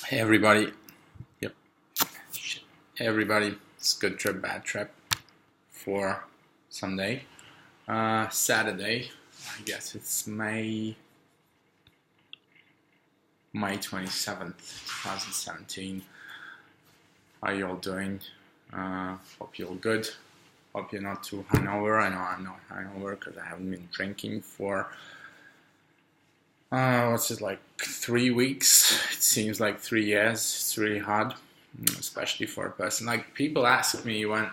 Hey everybody. Yep. Hey everybody. It's good trip, bad trip for Sunday. Saturday. I guess it's May 27th, 2017. How you all doing? Hope you're all good. Hope you're not too hungover. I know I'm not hungover because I haven't been drinking for what's it, like 3 weeks? It seems like 3 years. It's really hard, especially for a person. Like, people ask me when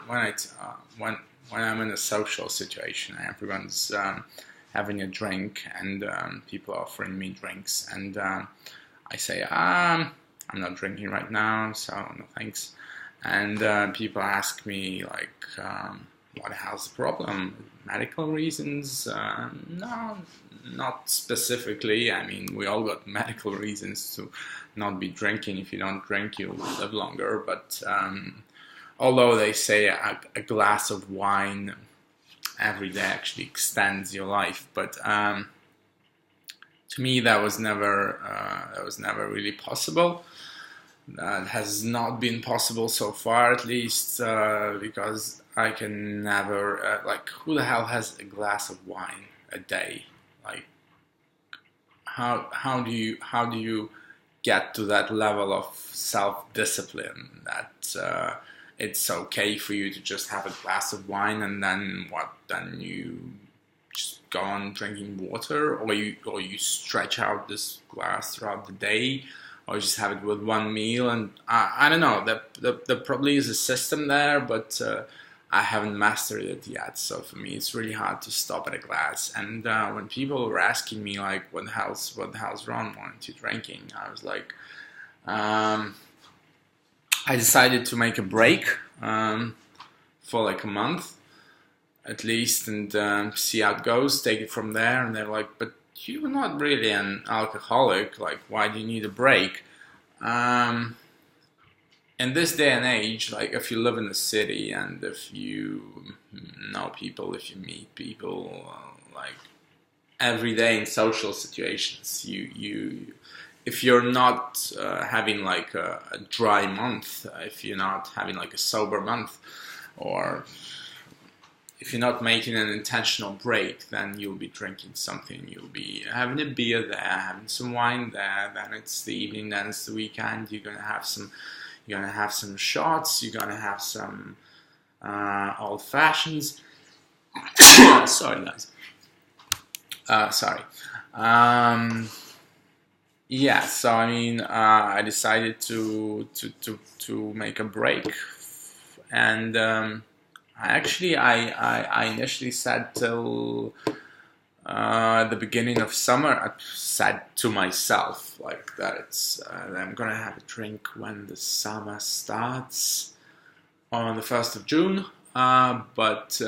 I'm in a social situation, everyone's having a drink, and people are offering me drinks, and I say I'm not drinking right now, so no thanks. And people ask me like, what the hell's the problem? Medical reasons? No, not specifically. I mean, we all got medical reasons to not be drinking. If you don't drink, you'll live longer. But although they say a glass of wine every day actually extends your life, but to me that was never really possible. That has not been possible so far, at least, because I can never, like, who the hell has a glass of wine a day? Like, how do you get to that level of self-discipline that it's okay for you to just have a glass of wine, and then what? Then you just go on drinking water, or you stretch out this glass throughout the day, or just have it with one meal. And I don't know. There probably is a system there, but I haven't mastered it yet. So for me, it's really hard to stop at a glass. And when people were asking me like, what the hell's wrong? Why aren't you drinking? I was like, I decided to make a break for like a month at least, and see how it goes. Take it from there. And they're like, but you're not really an alcoholic. Like, why do you need a break? In this day and age, like, if you live in the city and if you know people, if you meet people, like, every day in social situations, if you're not having like a dry month, if you're not having like a sober month, or if you're not making an intentional break, then you'll be drinking something. You'll be having a beer there, having some wine there. Then it's the evening. Then it's the weekend. You're gonna have some shots. You're gonna have some old fashions. Sorry, guys. Sorry. Yeah. So I mean, I decided to make a break, and I initially said till the beginning of summer. I said to myself like that that I'm gonna have a drink when the summer starts on the 1st of June. But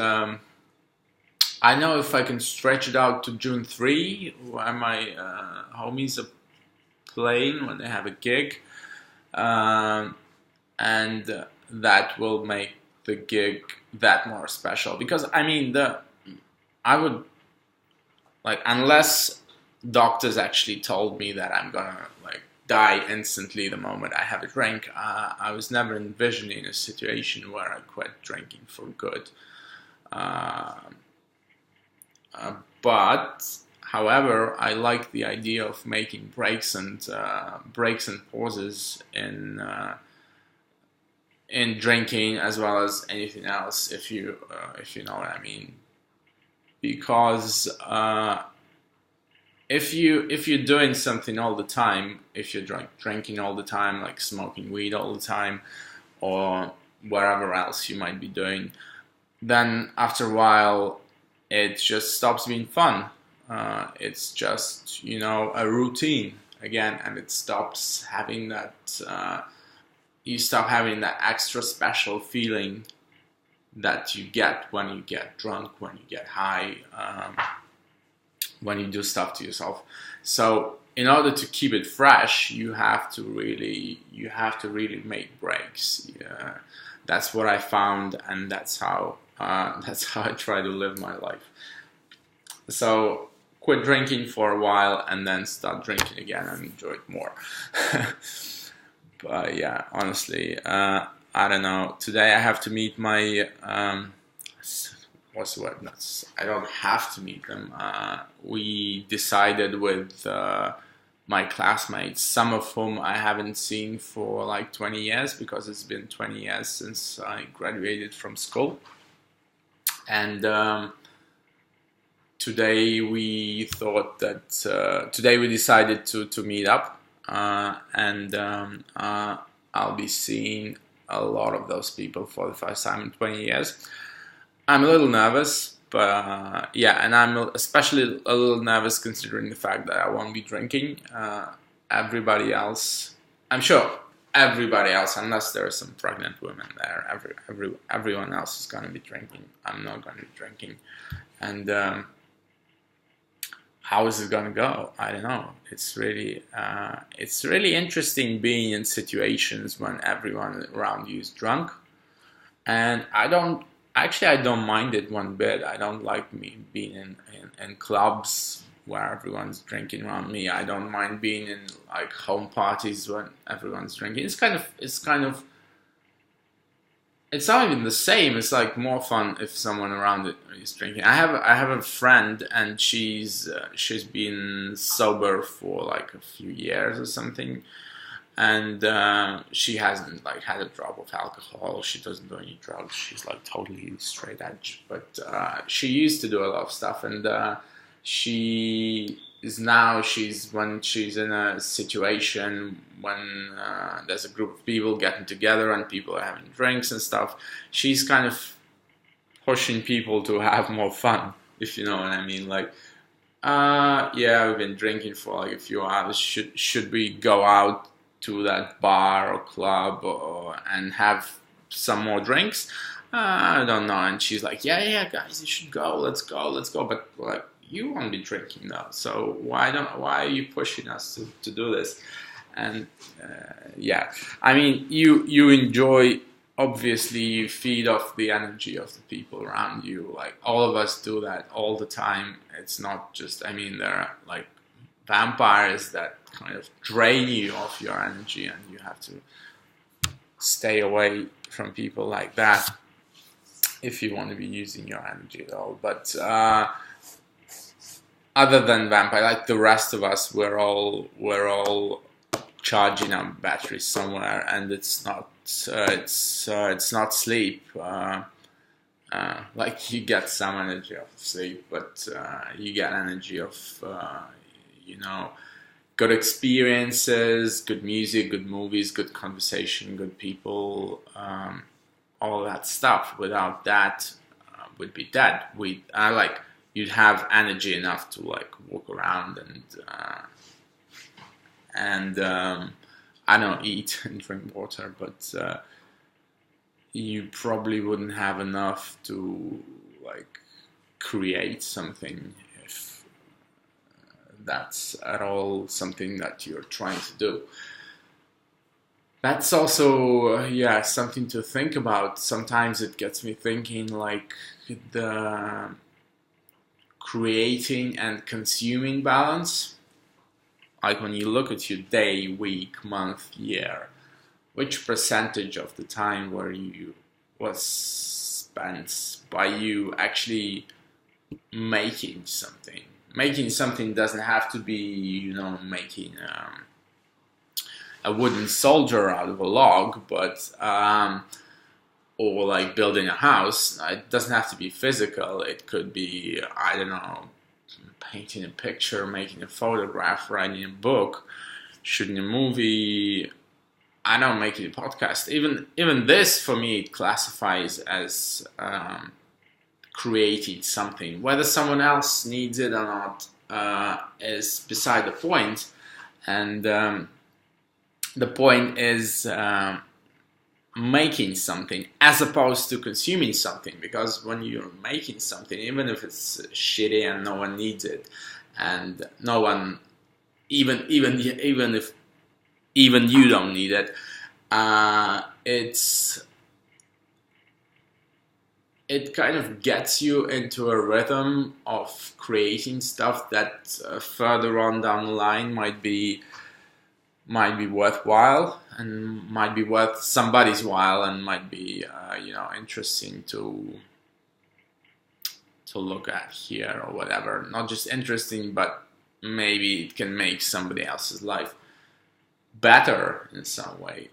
I know if I can stretch it out to June 3, where my homies are playing when they have a gig, and that will make the gig that more special. Because I mean, I would, like, unless doctors actually told me that I'm gonna like die instantly the moment I have a drink, I was never envisioning a situation where I quit drinking for good. But however, I like the idea of making breaks and pauses in drinking as well as anything else, if you know what I mean. Because if you're doing something all the time, if you're drinking all the time, like smoking weed all the time, or whatever else you might be doing, then after a while it just stops being fun. It's just, a routine again, and it stops having that. You stop having that extra special feeling that you get when you get drunk, when you get high, when you do stuff to yourself. So in order to keep it fresh, you have to really make breaks. Yeah, that's what I found, and that's how I try to live my life. So quit drinking for a while and then start drinking again and enjoy it more. But yeah, honestly, I don't know. Today I have to meet my what's the word? I don't have to meet them. We decided with my classmates, some of whom I haven't seen for like 20 years, because it's been 20 years since I graduated from school. And today we thought that today we decided to meet up, and I'll be seeing a lot of those people for the first time in 20 years. I'm a little nervous, but yeah, and I'm especially a little nervous considering the fact that I won't be drinking. Everybody else, I'm sure everybody else, unless there are some pregnant women there, everyone else is going to be drinking. I'm not going to be drinking. And how is it going to go? I don't know. It's really interesting being in situations when everyone around you is drunk, and I don't mind it one bit. I don't like being in clubs where everyone's drinking around me. I don't mind being in like home parties when everyone's drinking. It's not even the same. It's like more fun if someone around it is drinking. I have a friend, and she's been sober for like a few years or something, and she hasn't like had a drop of alcohol. She doesn't do any drugs. She's like totally straight edge. But she used to do a lot of stuff, and when she's in a situation when there's a group of people getting together and people are having drinks and stuff, she's kind of pushing people to have more fun, if you know what I mean. Like, yeah, we've been drinking for like a few hours. Should we go out to that bar or club and have some more drinks? I don't know. And she's like, yeah, guys, you should go. Let's go. But like, you won't be drinking though, so why are you pushing us to do this? And yeah, I mean, you enjoy, obviously you feed off the energy of the people around you. Like, all of us do that all the time. It's not just, I mean, there are like vampires that kind of drain you of your energy, and you have to stay away from people like that if you want to be using your energy at all. But other than vampire, like the rest of us, we're all charging our batteries somewhere, and it's not sleep. Like, you get some energy of sleep, but you get energy of good experiences, good music, good movies, good conversation, good people, all that stuff. Without that, we'd be dead. You'd have energy enough to like walk around and I don't eat and drink water, but you probably wouldn't have enough to like create something if that's at all something that you're trying to do. That's also something to think about. Sometimes it gets me thinking, like, the creating and consuming balance. Like, when you look at your day, week, month, year, which percentage of the time was spent by you actually making something? Making something doesn't have to be, making a wooden soldier out of a log, but or like building a house. It doesn't have to be physical. It could be, I don't know, painting a picture, making a photograph, writing a book, shooting a movie, I don't know, making a podcast. Even this, for me, it classifies as creating something. Whether someone else needs it or not is beside the point. And the point is making something as opposed to consuming something. Because when you're making something, even if it's shitty and no one needs it, and no one, even if you don't need it, it kind of gets you into a rhythm of creating stuff that further on down the line might might be worthwhile and might be worth somebody's while and might be interesting to look at here or whatever. Not just interesting, but maybe it can make somebody else's life better in some way.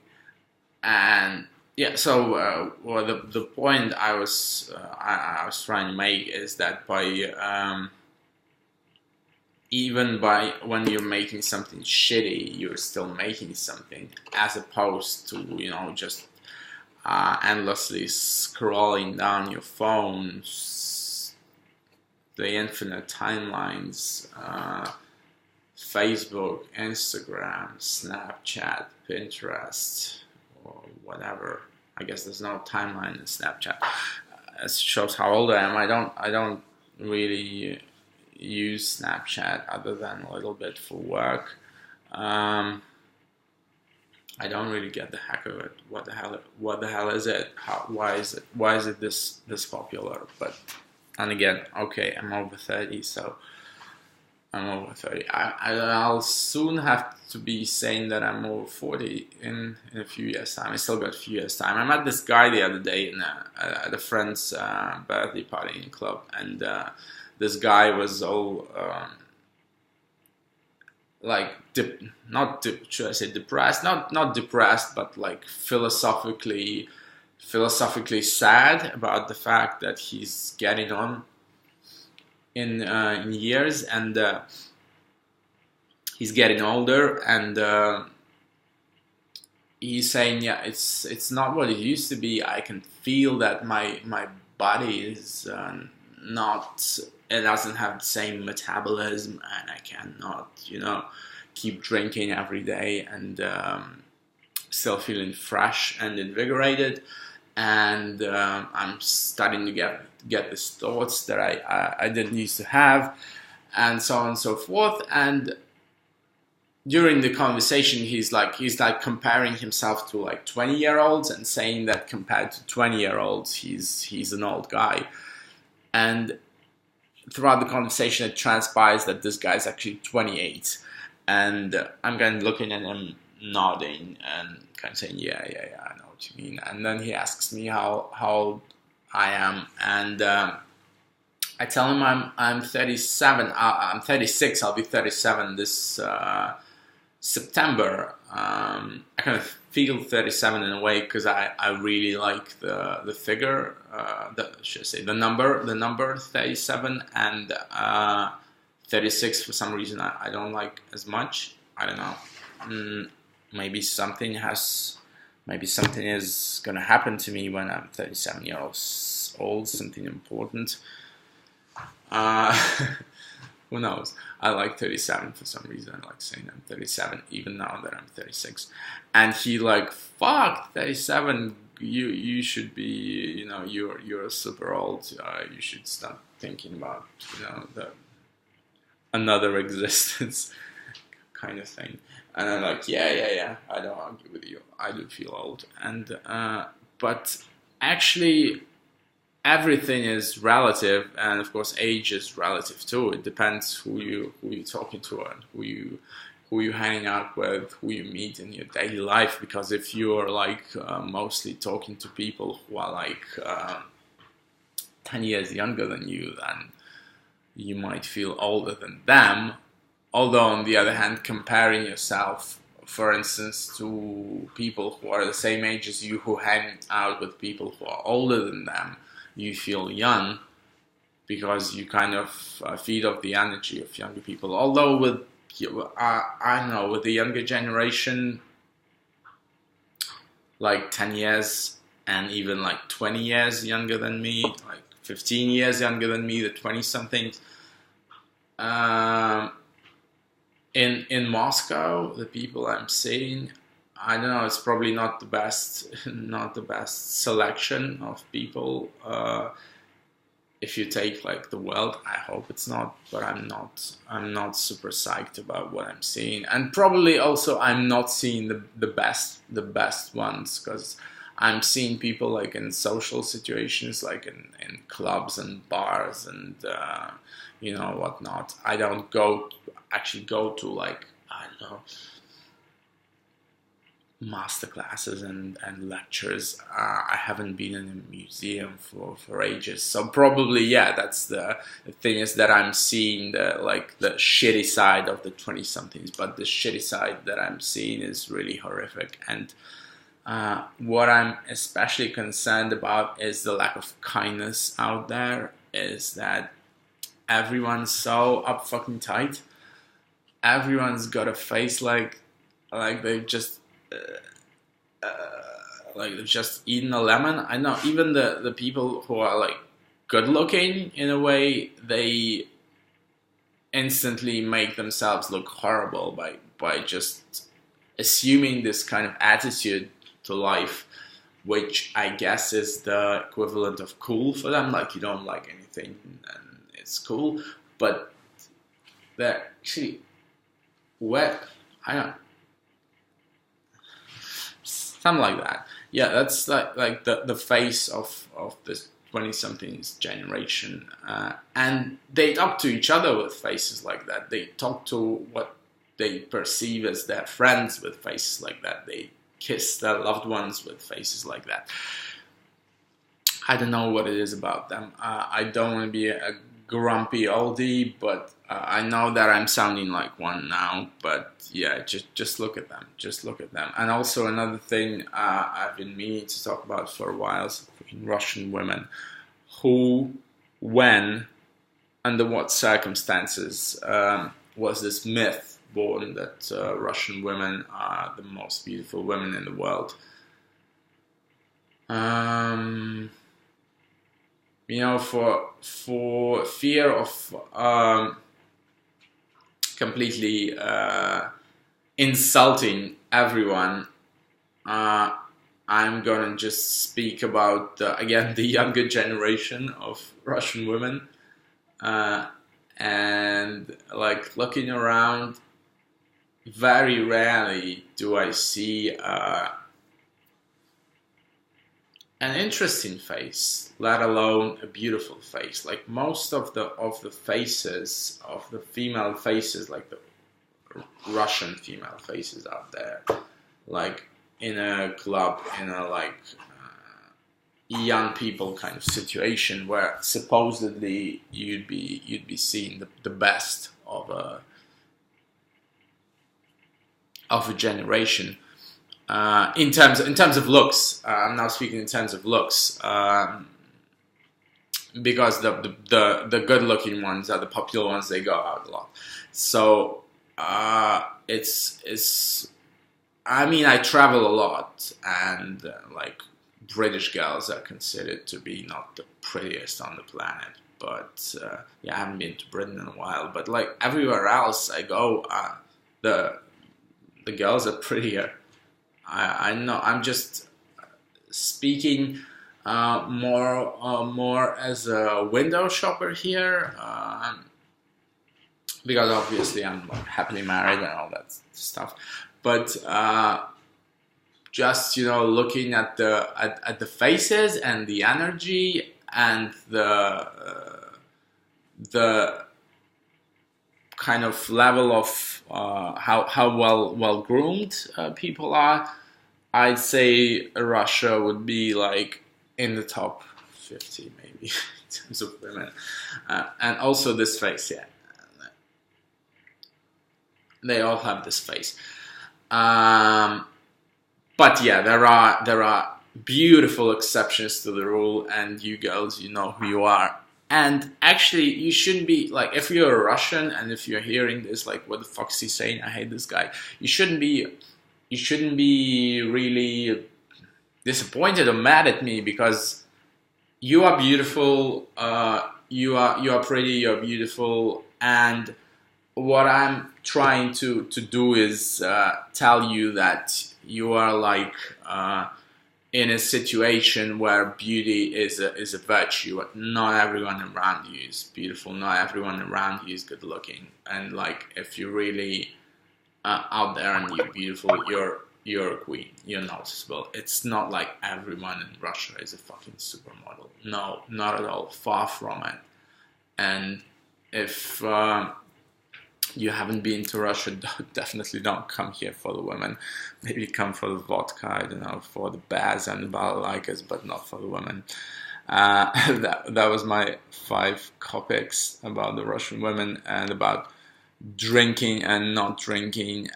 And yeah, so the point I was trying to make is that even by when you're making something shitty, you're still making something, as opposed to just endlessly scrolling down your phones, the infinite timelines, Facebook, Instagram, Snapchat, Pinterest, or whatever. I guess there's no timeline in Snapchat. It shows how old I am. I don't really use Snapchat other than a little bit for work. I don't really get the heck of it. What the hell is it? Why is it this popular? But and again, okay, I'm over 30, so I'm over 30. I'll soon have to be saying that I'm over 40 in a few years' time. I still got a few years' time. I met this guy the other day at a friend's birthday party in club, and this guy was all should I say depressed? Not depressed, but like philosophically sad about the fact that he's getting on in years, and he's getting older, and he's saying, yeah, it's not what it used to be. I can feel that my body is not, it doesn't have the same metabolism, and I cannot keep drinking every day and still feeling fresh and invigorated. And I'm starting to get these thoughts that I didn't used to have, and so on and so forth. And during the conversation, he's like comparing himself to like 20-year-olds and saying that compared to 20-year-olds, he's an old guy. And throughout the conversation, it transpires that this guy's actually 28, and I'm kind of looking at him, nodding and kind of saying, yeah, I know what you mean. And then he asks me how old I am, and I tell him I'm 37. I'm 36. I'll be 37 this September. I kind of feel 37 in a way because I really like the figure, should I say the number 37, and 36 for some reason I don't like as much. I don't know. Maybe something is gonna happen to me when I'm 37 years old. Something important. Who knows? I like 37 for some reason. I like saying I'm 37, even now that I'm 36. And he like, fuck, 37. You should be, you're super old. You should start thinking about, another existence, kind of thing. And I'm like, yeah. I don't argue with you. I do feel old. And but actually, everything is relative, and of course, age is relative too. It depends who you're talking to and who you hanging out with, who you meet in your daily life. Because if you're like mostly talking to people who are like 10 years younger than you, then you might feel older than them. Although on the other hand, comparing yourself, for instance, to people who are the same age as you, who hang out with people who are older than them, you feel young because you kind of feed off the energy of younger people. Although with I don't know, with the younger generation, like 10 years and even like 20 years younger than me, like 15 years younger than me, the 20-somethings. In Moscow, the people I'm seeing, I don't know, it's probably not the best selection of people. If you take like the world, I hope it's not, but I'm not super psyched about what I'm seeing. And probably also I'm not seeing the best ones, because I'm seeing people like in social situations, like in clubs and bars and whatnot. I don't go to like, I don't know, master classes and lectures. I haven't been in a museum for ages, so probably, yeah, that's the thing, is that I'm seeing the shitty side of the 20-somethings, but the shitty side that I'm seeing is really horrific. And what I'm especially concerned about is the lack of kindness out there, is that everyone's so up fucking tight. Everyone's got a face like they've just like they've just eaten a lemon. I know even the people who are like good looking in a way, they instantly make themselves look horrible by just assuming this kind of attitude to life, which I guess is the equivalent of cool for them. Like, you don't like anything and it's cool, but they're actually wet. I don't. Something like that. Yeah, that's like the face of this 20-somethings generation, and they talk to each other with faces like that. They talk to what they perceive as their friends with faces like that. They kiss their loved ones with faces like that. I don't know what it is about them. I don't want to be a grumpy oldie, but I know that I'm sounding like one now. But yeah, just look at them. Just look at them. And also another thing I've been meaning to talk about for a while is Russian women. Who, when, under what circumstances was this myth born that Russian women are the most beautiful women in the world? You know, for fear of completely insulting everyone, I'm gonna just speak about again the younger generation of Russian women, and like looking around, very rarely do I see an interesting face, let alone a beautiful face. Like most of the faces, of the female faces, like the Russian female faces out there, like in a club, in a like young people kind of situation where supposedly you'd be seeing the best of a generation. In terms of looks, I'm now speaking in terms of looks, because the good looking ones are the popular ones. They go out a lot. So it's. I mean, I travel a lot, and like British girls are considered to be not the prettiest on the planet. But yeah, I haven't been to Britain in a while. But like everywhere else I go, the girls are prettier. I know. I'm just speaking more as a window shopper here, because obviously I'm like happily married and all that stuff. But just, you know, looking at the faces and the energy and the kind of level of how well groomed people are, I'd say Russia would be like in the top 50 maybe in terms of women, and also this face. Yeah, they all have this face, but yeah, there are beautiful exceptions to the rule, and you girls, you know who you are. And actually, you shouldn't be, like, if you're a Russian and if you're hearing this, like, what the fuck is he saying? I hate this guy. You shouldn't be really disappointed or mad at me, because you are beautiful, you are pretty, you're beautiful, and what I'm trying to do is tell you that you are like in a situation where beauty is a virtue. Not everyone around you is beautiful. Not everyone around you is good looking. And like, if you're really out there and you're beautiful, you're a queen. You're noticeable. It's not like everyone in Russia is a fucking supermodel. No, not at all. Far from it. And if you haven't been to Russia, definitely don't come here for the women. Maybe come for the vodka, I don't know, for the bears and the balalaikas, but not for the women. That was my 5 topics about the Russian women and about drinking and not drinking.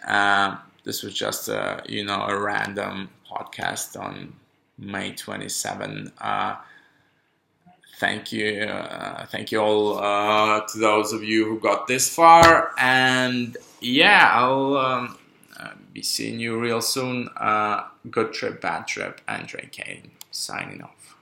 This was just a random podcast on May 27. Thank you all to those of you who got this far, and yeah, I'll be seeing you real soon. Good trip, bad trip, Andre Kane signing off.